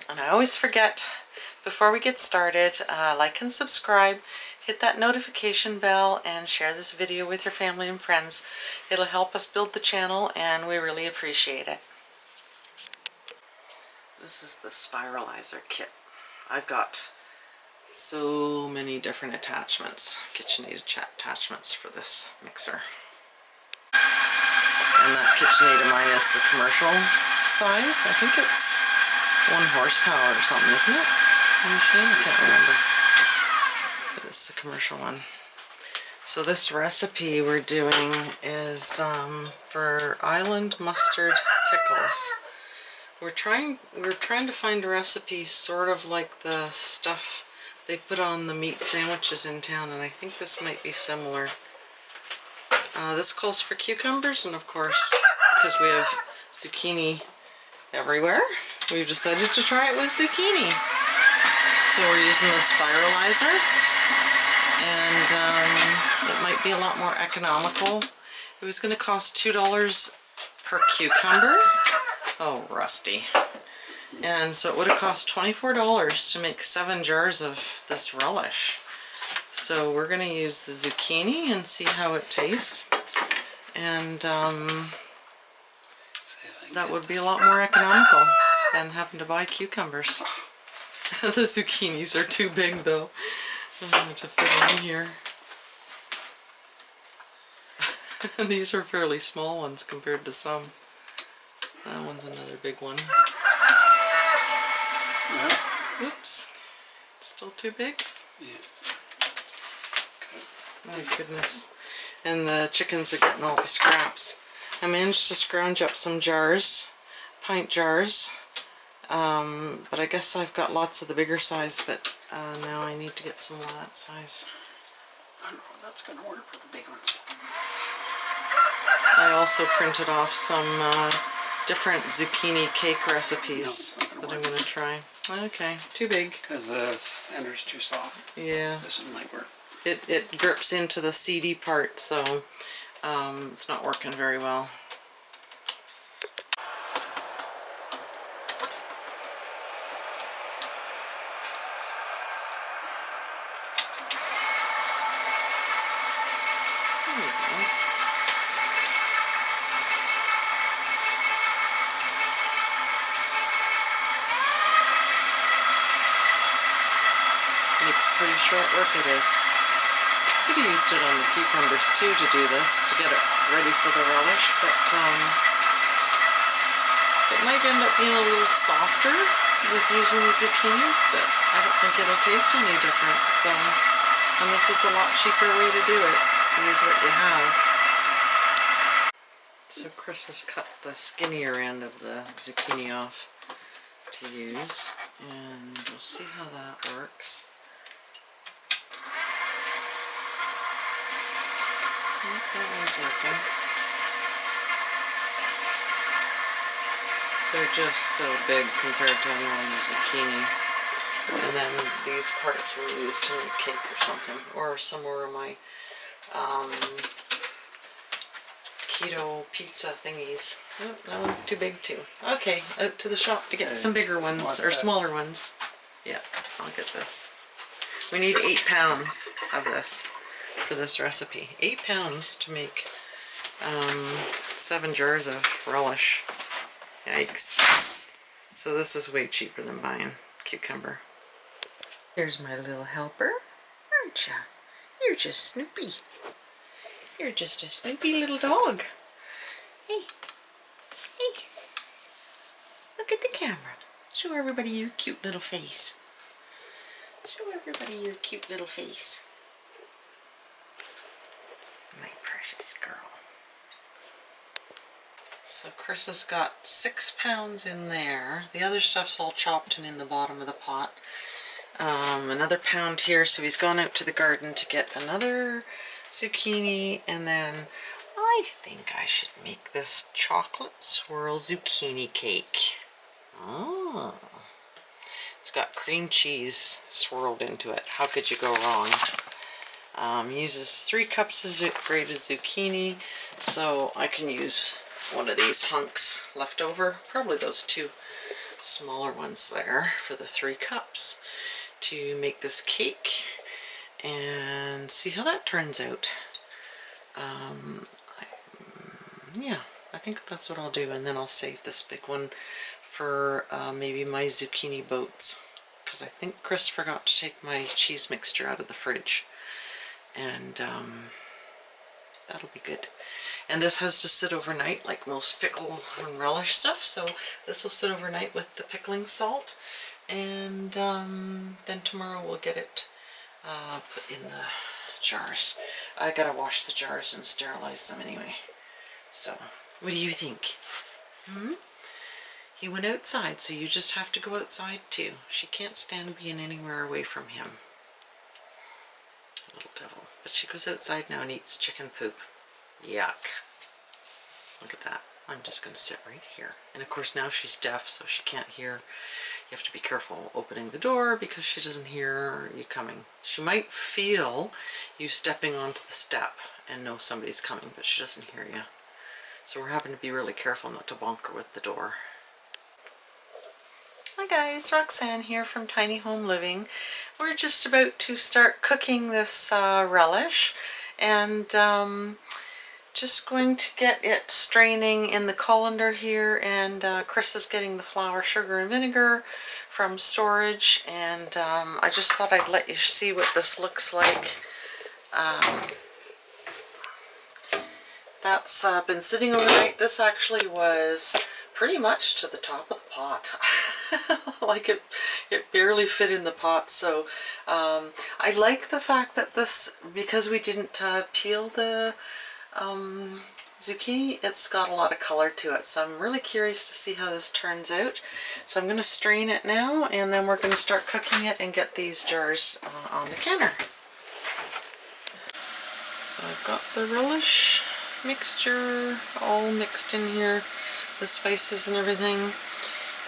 And I always forget, before we get started, like and subscribe, hit that notification bell, and share this video with your family and friends. It'll help us build the channel, and we really appreciate it. This is the spiralizer kit. I've got so many different attachments, KitchenAid attachments for this mixer. And that KitchenAid of mine is the commercial size. I think it's 1 horsepower or something, isn't it? The machine? I can't remember. But it's the commercial one. So this recipe we're doing is for Island Mustard Pickles. We're trying to find recipes sort of like the stuff they put on the meat sandwiches in town, and I think this might be similar. This calls for cucumbers, and of course, because we have zucchini everywhere, we've decided to try it with zucchini. So we're using the spiralizer, and it might be a lot more economical. It was going to cost $2 per cucumber. Oh, rusty. And so it would have cost $24 to make 7 jars of this relish. So we're going to use the zucchini and see how it tastes. And that would be a lot more economical than having to buy cucumbers. The zucchinis are too big though to fit in here. These are fairly small ones compared to some. That one's another big one. Oops. Still too big? Yeah. My goodness. And the chickens are getting all the scraps. I managed to scrounge up some jars, pint jars, but I guess I've got lots of the bigger size, but now I need to get some of that size. I don't know if that's going to work with the big ones. I also printed off some different zucchini cake recipes that I'm going to try. Okay, too big. Because the center's too soft. Yeah. This one might work. It grips into the seedy part, so it's not working very well. There we go. Makes pretty short work it is. Could have used it on the cucumbers too to do this, to get it ready for the relish, but it might end up being a little softer with using the zucchinis, but I don't think it'll taste any different, so, and this is a lot cheaper way to do it, use what you have. So Chris has cut the skinnier end of the zucchini off to use, and we'll see how that works. That one's working. They're just so big compared to a normal zucchini. And then these parts were used to make cake or something. Or some more of my keto pizza thingies. Oh, that one's too big too. Okay, out to the shop to get some bigger ones, or smaller ones. Yeah, I'll get this. We need 8 pounds of this for this recipe. 8 pounds to make 7 jars of relish. Yikes. So this is way cheaper than buying cucumber. Here's my little helper. Aren't ya? You're just Snoopy. You're just a Snoopy little dog. Hey. Hey. Look at the camera. Show everybody your cute little face. Show everybody your cute little face. My precious girl. So Chris has got 6 pounds in there. The other stuff's all chopped and in the bottom of the pot. Another pound here, so he's gone out to the garden to get another zucchini, and then I think I should make this chocolate swirl zucchini cake. Oh. It's got cream cheese swirled into it. How could you go wrong? Uses 3 cups of grated zucchini, so I can use one of these hunks left over, probably those 2 smaller ones there for the 3 cups to make this cake and see how that turns out. Yeah, I think that's what I'll do, and then I'll save this big one for maybe my zucchini boats, because I think Chris forgot to take my cheese mixture out of the fridge, and that'll be good. And this has to sit overnight like most pickle and relish stuff, so this will sit overnight with the pickling salt, and then tomorrow we'll get it put in the jars. I gotta wash the jars and sterilize them anyway. So, what do you think? He went outside, so you just have to go outside too. She can't stand being anywhere away from him. Little devil. But she goes outside now and eats chicken poop. Yuck. Look at that. I'm just going to sit right here. And of course now she's deaf, so she can't hear. You have to be careful opening the door because she doesn't hear you coming. She might feel you stepping onto the step and know somebody's coming, but she doesn't hear you. So we're having to be really careful not to bonk her with the door. Hi guys, Roxanne here from Tiny Home Living. We're just about to start cooking this relish, and just going to get it straining in the colander here, and Chris is getting the flour, sugar, and vinegar from storage, and I just thought I'd let you see what this looks like. That's been sitting overnight. This actually was pretty much to the top of the pot. Like it barely fit in the pot. So I like the fact that this, because we didn't peel the zucchini, it's got a lot of color to it. So I'm really curious to see how this turns out. So I'm going to strain it now, and then we're going to start cooking it and get these jars on the counter. So I've got the relish mixture all mixed in here, the spices and everything.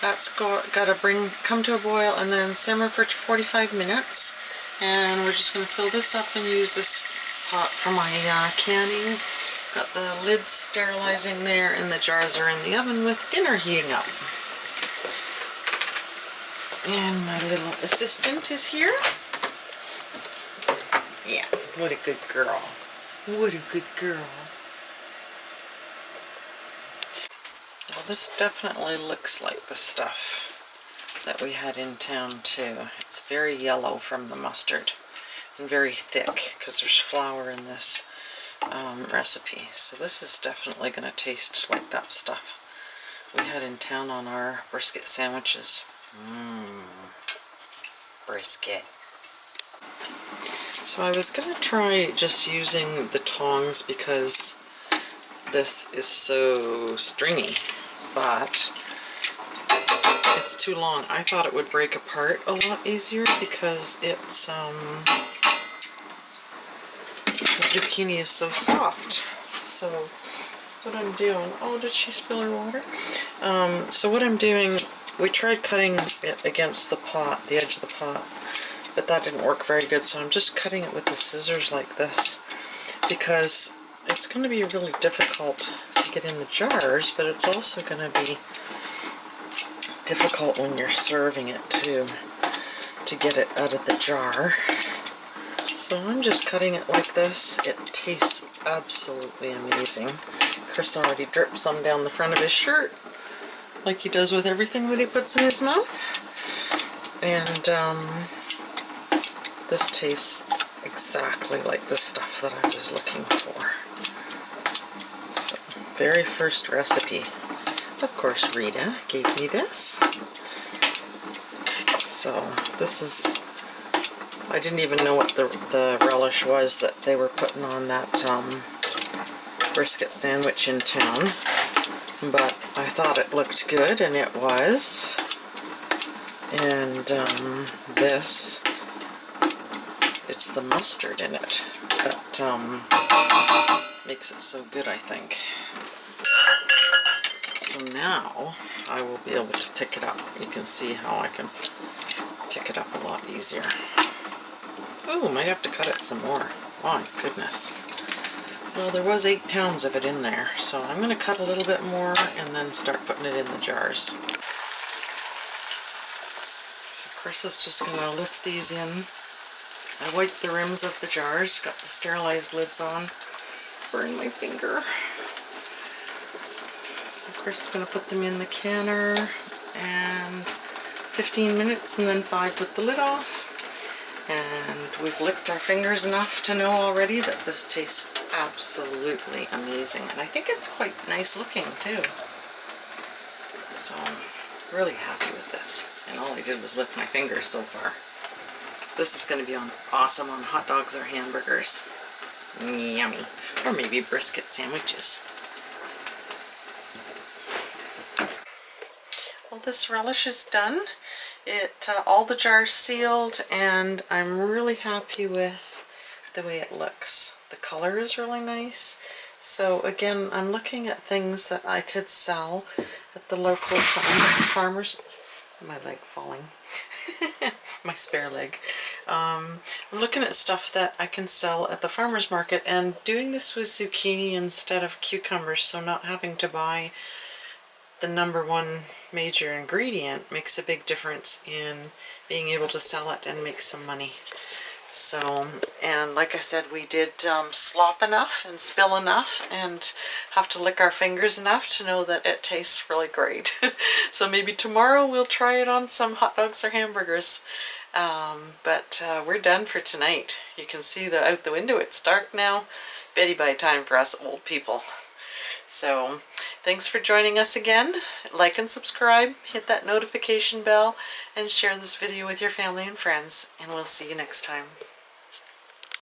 That's got to come to a boil and then simmer for 45 minutes. And we're just going to fill this up and use this pot for my canning. Got the lids sterilizing there, and the jars are in the oven with dinner heating up. And my little assistant is here. Yeah, what a good girl. What a good girl. Well, this definitely looks like the stuff that we had in town too. It's very yellow from the mustard and very thick because there's flour in this recipe. So this is definitely going to taste like that stuff we had in town on our brisket sandwiches. Brisket. So I was going to try just using the tongs because this is so stringy, but it's too long. I thought it would break apart a lot easier because it's the zucchini is so soft. So what I'm doing, oh, did she spill her water? So what I'm doing, we tried cutting it against the pot, the edge of the pot, but that didn't work very good. So I'm just cutting it with the scissors like this because it's going to be really difficult to get in the jars, but it's also going to be difficult when you're serving it too, to get it out of the jar. So I'm just cutting it like this. It tastes absolutely amazing. Chris already dripped some down the front of his shirt, like he does with everything that he puts in his mouth. And this tastes exactly like the stuff that I was looking for. So, very first recipe. Of course, Rita gave me this. So this is, I didn't even know what the relish was that they were putting on that brisket sandwich in town, but I thought it looked good, and it was. And this, it's the mustard in it that makes it so good, I think. So now I will be able to pick it up. You can see how I can pick it up a lot easier. Ooh, might have to cut it some more. My goodness. Well, there was 8 pounds of it in there, so I'm going to cut a little bit more and then start putting it in the jars. So Chris is just going to lift these in. I wiped the rims of the jars, got the sterilized lids on. Burned my finger. So Chris is going to put them in the canner and 15 minutes and then 5 with the lid off. And we've licked our fingers enough to know already that this tastes absolutely amazing. And I think it's quite nice looking too. So I'm really happy with this. And all I did was lick my fingers so far. This is going to be awesome on hot dogs or hamburgers. Yummy. Or maybe brisket sandwiches. Well, this relish is done. All the jars sealed, and I'm really happy with the way it looks. The color is really nice. So again, I'm looking at things that I could sell at the local farmers. My leg falling. My spare leg. I'm looking at stuff that I can sell at the farmer's market, and doing this with zucchini instead of cucumbers, so not having to buy the #1 major ingredient makes a big difference in being able to sell it and make some money. So, and like I said, we did slop enough and spill enough and have to lick our fingers enough to know that it tastes really great. So maybe tomorrow we'll try it on some hot dogs or hamburgers. But we're done for tonight. You can see out the window, it's dark now. Beddy bye time for us old people. So thanks for joining us again. Like and subscribe, hit that notification bell, and share this video with your family and friends, and we'll see you next time.